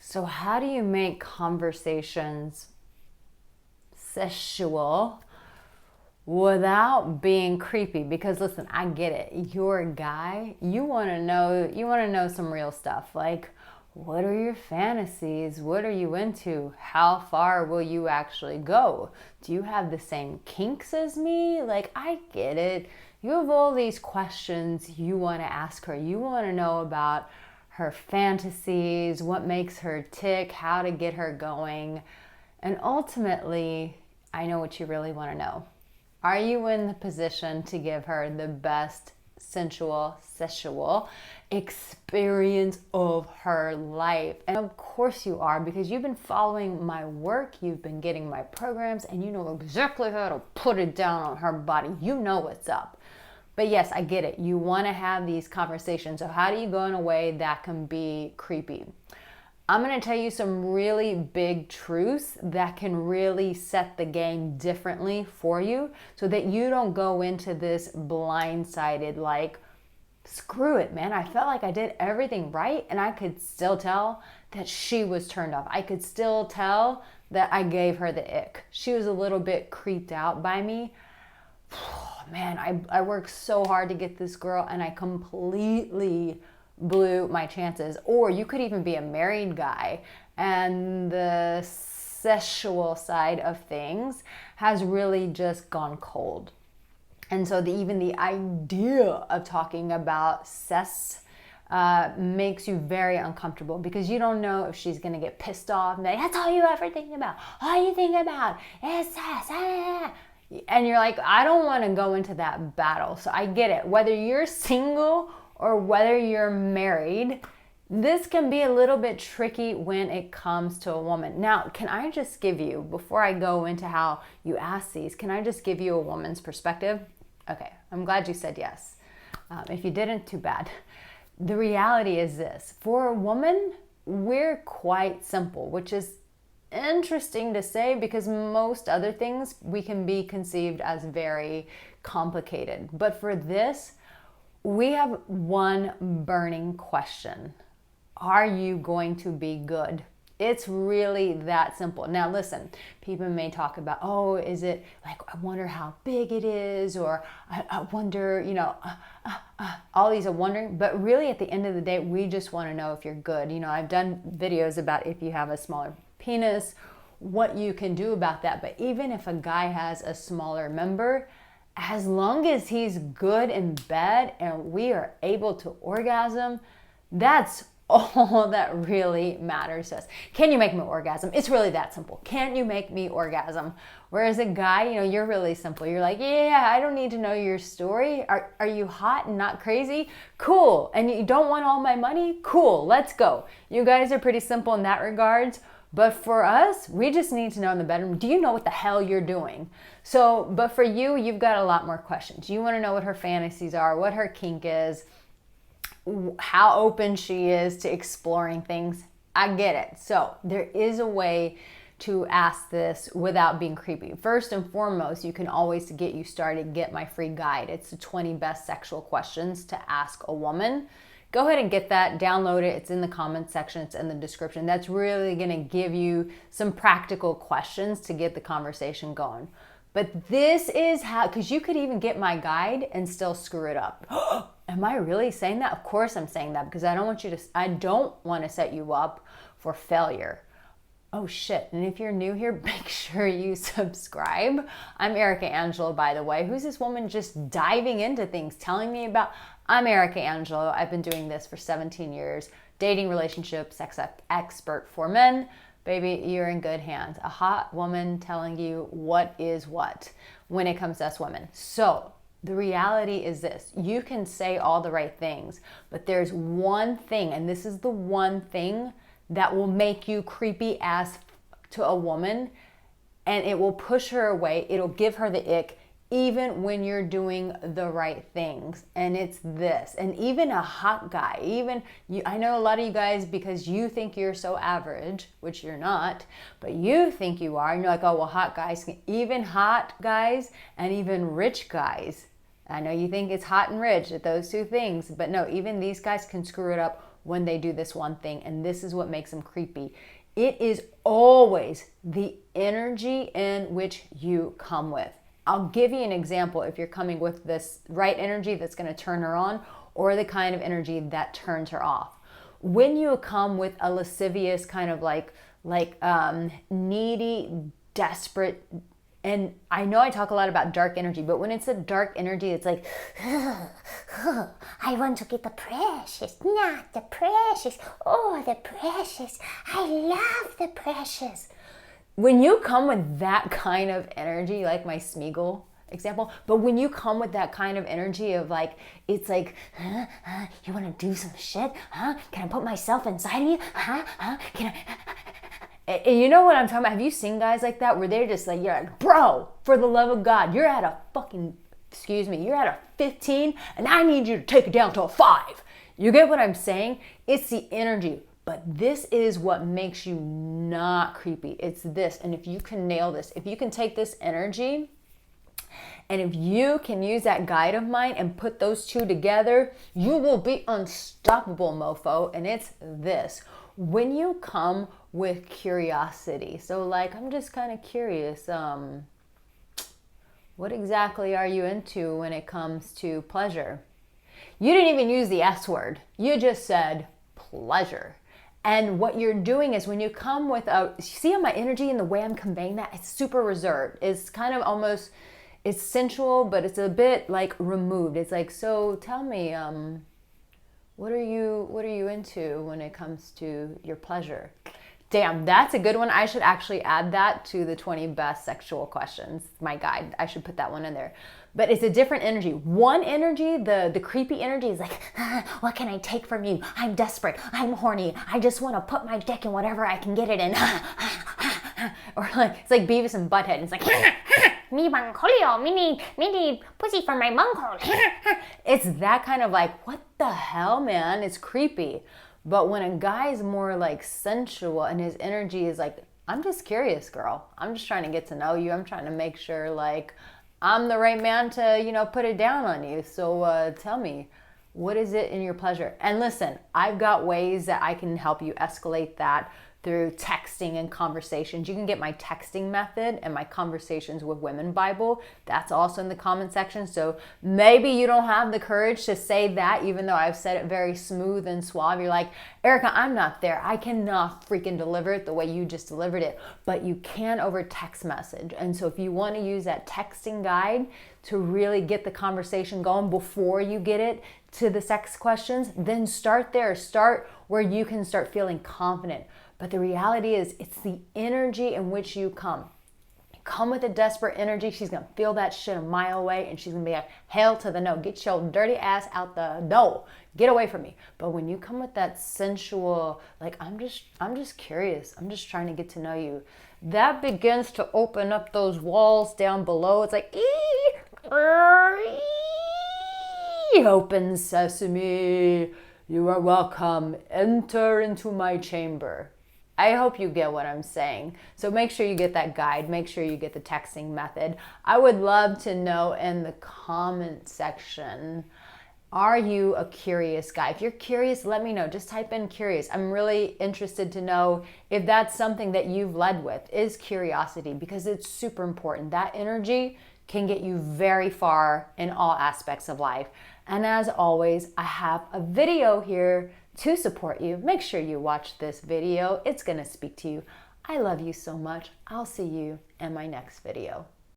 So how do you make conversations sexual without being creepy? Because listen, I get it. You're a guy. You want to know some real stuff. Like, what are your fantasies? What are you into? How far will you actually go? Do you have the same kinks as me? Like, I get it. You have all these questions you want to ask her. You want to know about her fantasies, what makes her tick, how to get her going. And ultimately, I know what you really want to know. Are you in the position to give her the best sensual, sexual experience of her life? And of course you are, because you've been following my work, you've been getting my programs, and you know exactly how to put it down on her body. You know what's up. But yes, I get it. You want to have these conversations. So how do you go in a way that can be creepy? I'm going to tell you some really big truths that can really set the game differently for you so that you don't go into this blindsided, like, screw it, man. I felt like I did everything right and I could still tell that she was turned off. I could still tell that I gave her the ick. She was a little bit creeped out by me. Man, I worked so hard to get this girl and I completely blew my chances. Or you could even be a married guy and the sexual side of things has really just gone cold. And so even the idea of talking about sex makes you very uncomfortable because you don't know if she's going to get pissed off and like, that's all you ever think about. All you think about is sex. And you're like, I don't want to go into that battle. So I get it. Whether you're single or whether you're married, this can be a little bit tricky when it comes to a woman. Now, can I just give you, before I go into how you ask these, can I just give you a woman's perspective? Okay, I'm glad you said yes. If you didn't, too bad. The reality is this. For a woman, we're quite simple, which is interesting to say because most other things we can be conceived as very complicated. But for this, we have one burning question. Are you going to be good? It's really that simple. Now listen, people may talk about, oh, is it like, I wonder how big it is, or I wonder, all these are wondering, but really at the end of the day, we just want to know if you're good. I've done videos about if you have a smaller penis, what you can do about that. But even if a guy has a smaller member, as long as he's good in bed and we are able to orgasm, that's all that really matters to us. Can you make me orgasm? It's really that simple. Can you make me orgasm? Whereas a guy, you're really simple. You're like, yeah, I don't need to know your story. Are you hot and not crazy? Cool. And you don't want all my money? Cool. Let's go. You guys are pretty simple in that regards. But for us, we just need to know in the bedroom, do you know what the hell you're doing? So, but for you, you've got a lot more questions. You want to know what her fantasies are, what her kink is, how open she is to exploring things. I get it. So there is a way to ask this without being creepy. First and foremost, you can always, to get you started, get my free guide. It's the 20 best sexual questions to ask a woman. Go ahead and get that, download it. It's in the comment section, it's in the description. That's really gonna give you some practical questions to get the conversation going. But this is how, because you could even get my guide and still screw it up. Am I really saying that? Of course I'm saying that because I don't want to set you up for failure. Oh shit, and if you're new here, make sure you subscribe. I'm Arica Angelo, by the way. Who's this woman just diving into things, telling me about? I'm Arica Angelo. I've been doing this for 17 years. Dating, relationship, sex expert for men. Baby, you're in good hands. A hot woman telling you what is what when it comes to us women. So the reality is this. You can say all the right things, but there's one thing, and this is the one thing that will make you creepy as to a woman, and it will push her away. It'll give her the ick even when you're doing the right things. And it's this. And even a hot guy, I know a lot of you guys, because you think you're so average, which you're not, but you think you are, and you're like, oh, well, hot guys, even hot guys and even rich guys. I know you think it's hot and rich, those two things, but no, even these guys can screw it up when they do this one thing, and this is what makes them creepy. It is always the energy in which you come with. I'll give you an example if you're coming with this right energy that's going to turn her on, or the kind of energy that turns her off. When you come with a lascivious kind of like needy, desperate, and I know I talk a lot about dark energy, but when it's a dark energy, it's like, I want to get the precious, not the precious. Oh, the precious. I love the precious. When you come with that kind of energy, like my Smeagol example, but when you come with that kind of energy of like, it's like, you want to do some shit? Can I put myself inside of you? Can I... You know what I'm talking about? Have you seen guys like that where they're just like, you're like, bro, for the love of God, you're at a fucking, you're at a 15 and I need you to take it down to a 5. You get what I'm saying? It's the energy. But this is what makes you not creepy. It's this. And if you can nail this, if you can take this energy and if you can use that guide of mine and put those two together, you will be unstoppable, mofo. And it's this. When you come with curiosity, so like, I'm just kind of curious, what exactly are you into when it comes to pleasure? You didn't even use the S word. You just said pleasure. And what you're doing is when you come with see how my energy and the way I'm conveying that, it's super reserved. It's kind of almost, it's sensual, but it's a bit like removed. It's like, so tell me, what are you into when it comes to your pleasure? Damn, that's a good one. I should actually add that to the 20 best sexual questions, my guide. I should put that one in there. But it's a different energy. One energy, the creepy energy is like, what can I take from you? I'm desperate. I'm horny. I just want to put my dick in whatever I can get it in. Or like, it's like Beavis and Butthead. It's like, me bangkolio, me need pussy from my bunghole. It's that kind of like, what the hell, man? It's creepy. But when a guy's more like sensual and his energy is like, I'm just curious, girl. I'm just trying to get to know you. I'm trying to make sure like I'm the right man to, put it down on you. So tell me, what is it in your pleasure? And listen, I've got ways that I can help you escalate that through texting and conversations. You can get my texting method and my Conversations with Women Bible. That's also in the comment section. So maybe you don't have the courage to say that, even though I've said it very smooth and suave. You're like, Arica, I'm not there. I cannot freaking deliver it the way you just delivered it. But you can over text message. And so if you want to use that texting guide to really get the conversation going before you get it to the sex questions, then start there. Start where you can start feeling confident. But the reality is, it's the energy in which you come. You come with a desperate energy, she's going to feel that shit a mile away, and she's going to be like, hell to the no. Get your dirty ass out the door. Get away from me. But when you come with that sensual, like, I'm just curious. I'm just trying to get to know you. That begins to open up those walls down below. It's like, open sesame. You are welcome. Enter into my chamber. I hope you get what I'm saying. So make sure you get that guide. Make sure you get the texting method. I would love to know in the comment section, are you a curious guy? If you're curious, let me know. Just type in curious. I'm really interested to know if that's something that you've led with, is curiosity, because it's super important. That energy can get you very far in all aspects of life. And as always, I have a video here to support you. Make sure you watch this video. It's going to speak to you. I love you so much. I'll see you in my next video.